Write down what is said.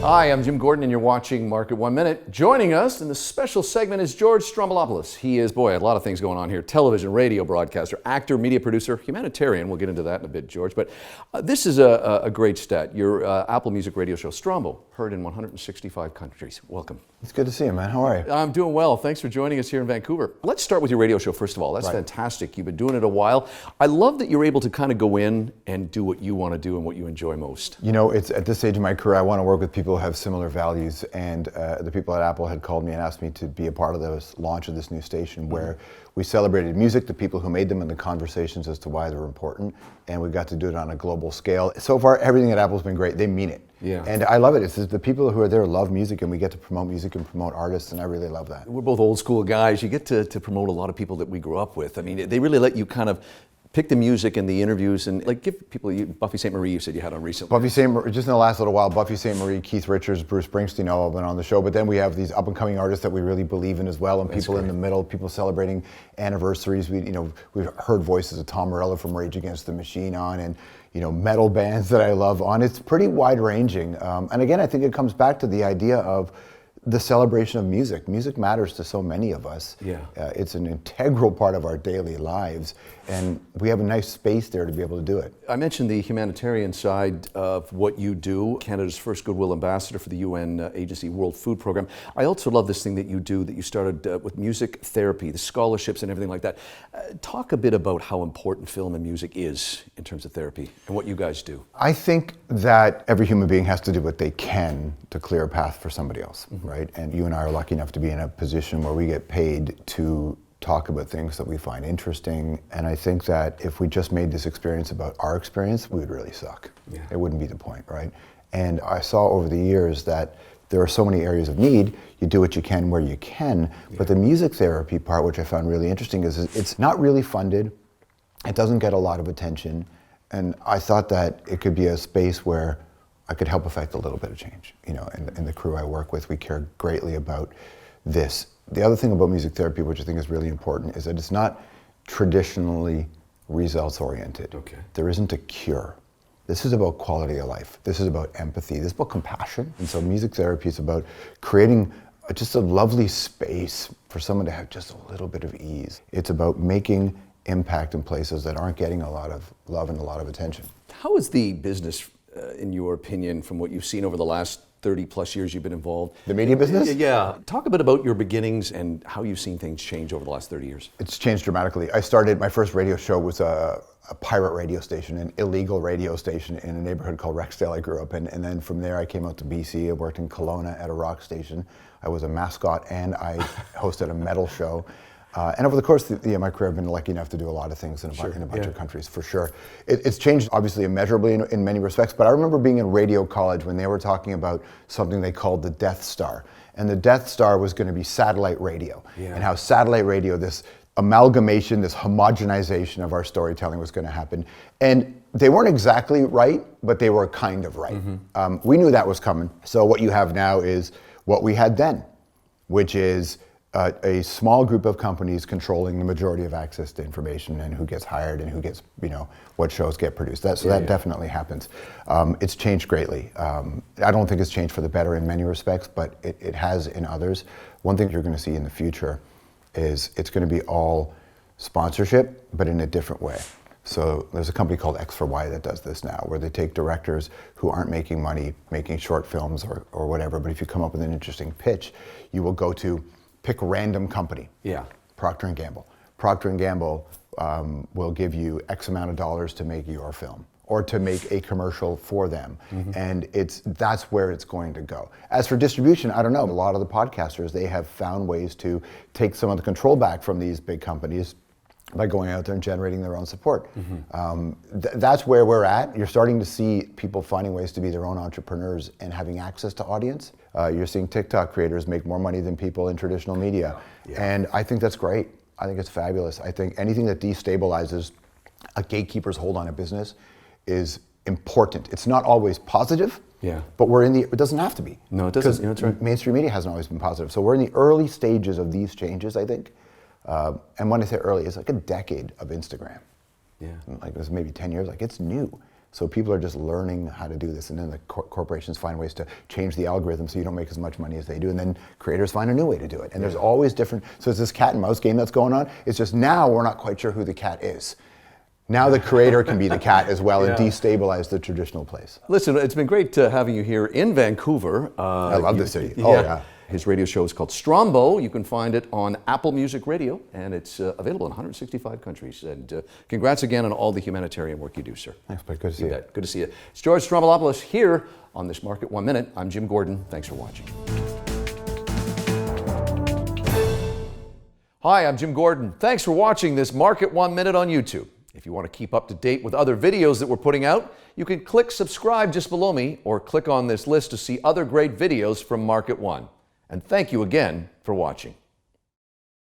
Hi, I'm Jim Gordon and you're watching Market 1 Minute. Joining us in the special segment is George Stroumboulopoulos. He is, boy, a lot of things going on here. Television, radio broadcaster, actor, media producer, humanitarian. We'll get into that in a bit, George. But this is a great stat. Your Apple Music radio show, Strombo, heard in 165 countries. Welcome. It's good to see you, man. How are you? I'm doing well. Thanks for joining us here in Vancouver. Let's start with your radio show, first of all. That's fantastic. You've been doing it a while. I love that you're able to kind of go in and do what you want to do and what you enjoy most. You know, it's at this stage of my career, I want to work with people who have similar values. And the people at Apple had called me and asked me to be a part of the launch of this new station where we celebrated music, the people who made them, and the conversations as to why they're important. And we got to do it on a global scale. So far, everything at Apple's been great. They mean it. Yeah. And I love it. It's the people who are there love music, and we get to promote music and promote artists, and I really love that. We're both old school guys. You get to promote a lot of people that we grew up with. I mean, they really let you kind of pick the music and the interviews and like give people, Buffy St. Marie you said you had on recently. Buffy St. Marie, just in the last little while, Buffy St. Marie, Keith Richards, Bruce Springsteen all have been on the show, but then we have these up and coming artists that we really believe in as well, and people in the middle, people celebrating anniversaries. We've heard voices of Tom Morello from Rage Against the Machine on, and metal bands that I love on. It's pretty wide ranging. And again, I think it comes back to the idea of the celebration of music. Music matters to so many of us. Yeah. It's an integral part of our daily lives, and we have a nice space there to be able to do it. I mentioned the humanitarian side of what you do, Canada's first Goodwill Ambassador for the UN Agency World Food Program. I also love this thing that you do, that you started with music therapy, the scholarships and everything like that. Talk a bit about how important film and music is in terms of therapy and what you guys do. I think that every human being has to do what they can to clear a path for somebody else, right? And you and I are lucky enough to be in a position where we get paid to talk about things that we find interesting. And I think that if we just made this experience about our experience, we would really suck. Yeah. It wouldn't be the point, right? And I saw over the years that there are so many areas of need. You do what you can where you can. Yeah. But the music therapy part, which I found really interesting, is it's not really funded. It doesn't get a lot of attention. And I thought that it could be a space where I could help affect a little bit of change. And the crew I work with, we care greatly about this. The other thing about music therapy, which I think is really important, is that it's not traditionally results oriented. Okay. There isn't a cure. This is about quality of life. This is about empathy. This is about compassion. And so music therapy is about creating just a lovely space for someone to have just a little bit of ease. It's about making impact in places that aren't getting a lot of love and a lot of attention. How is the business, in your opinion, from what you've seen over the last 30 plus years you've been involved? The media business? Yeah. Talk a bit about your beginnings and how you've seen things change over the last 30 years. It's changed dramatically. I started, my first radio show was a pirate radio station, an illegal radio station in a neighborhood called Rexdale I grew up in. And then from there I came out to BC. I worked in Kelowna at a rock station. I was a mascot and I hosted a metal show. And over the course of my career, I've been lucky enough to do a lot of things in a bunch of countries, for sure. It's changed, obviously, immeasurably in many respects, but I remember being in radio college when they were talking about something they called the Death Star. And the Death Star was going to be satellite radio, and how satellite radio, this amalgamation, this homogenization of our storytelling was going to happen. And they weren't exactly right, but they were kind of right. We knew that was coming. So what you have now is what we had then, which is a small group of companies controlling the majority of access to information and who gets hired and who gets, what shows get produced. That definitely happens. It's changed greatly. I don't think it's changed for the better in many respects, but it has in others. One thing you're going to see in the future is it's going to be all sponsorship, but in a different way. So there's a company called X for Y that does this now, where they take directors who aren't making money making short films or whatever, but if you come up with an interesting pitch, you will go to pick a random company. Yeah. Procter & Gamble. Procter & Gamble will give you X amount of dollars to make your film or to make a commercial for them. And that's where it's going to go. As for distribution, I don't know. A lot of the podcasters, they have found ways to take some of the control back from these big companies by going out there and generating their own support. That's where we're at. You're starting to see people finding ways to be their own entrepreneurs and having access to audience. You're seeing TikTok creators make more money than people in traditional media. And I think that's great. I think it's fabulous. I think anything that destabilizes a gatekeeper's hold on a business is important. It's not always positive, but it doesn't have to be. No, it doesn't. Because mainstream media hasn't always been positive. So we're in the early stages of these changes, I think. And when I say early, it's like a decade of Instagram. Like it was maybe 10 years, like it's new. So people are just learning how to do this, and then the corporations find ways to change the algorithm so you don't make as much money as they do, and then creators find a new way to do it. And there's always different, so it's this cat and mouse game that's going on. It's just now we're not quite sure who the cat is. Now the creator can be the cat as well and destabilize the traditional place. Listen, it's been great having you here in Vancouver. I love the city. Oh yeah. His radio show is called Strombo. You can find it on Apple Music Radio, and it's available in 165 countries. And congrats again on all the humanitarian work you do, sir. Thanks, buddy. Good to see you. Good to see you. It's George Stroumboulopoulos here on this Market 1 Minute. I'm Jim Gordon. Thanks for watching. Hi, I'm Jim Gordon. Thanks for watching this Market 1 Minute on YouTube. If you want to keep up to date with other videos that we're putting out, you can click subscribe just below me or click on this list to see other great videos from Market 1. And thank you again for watching.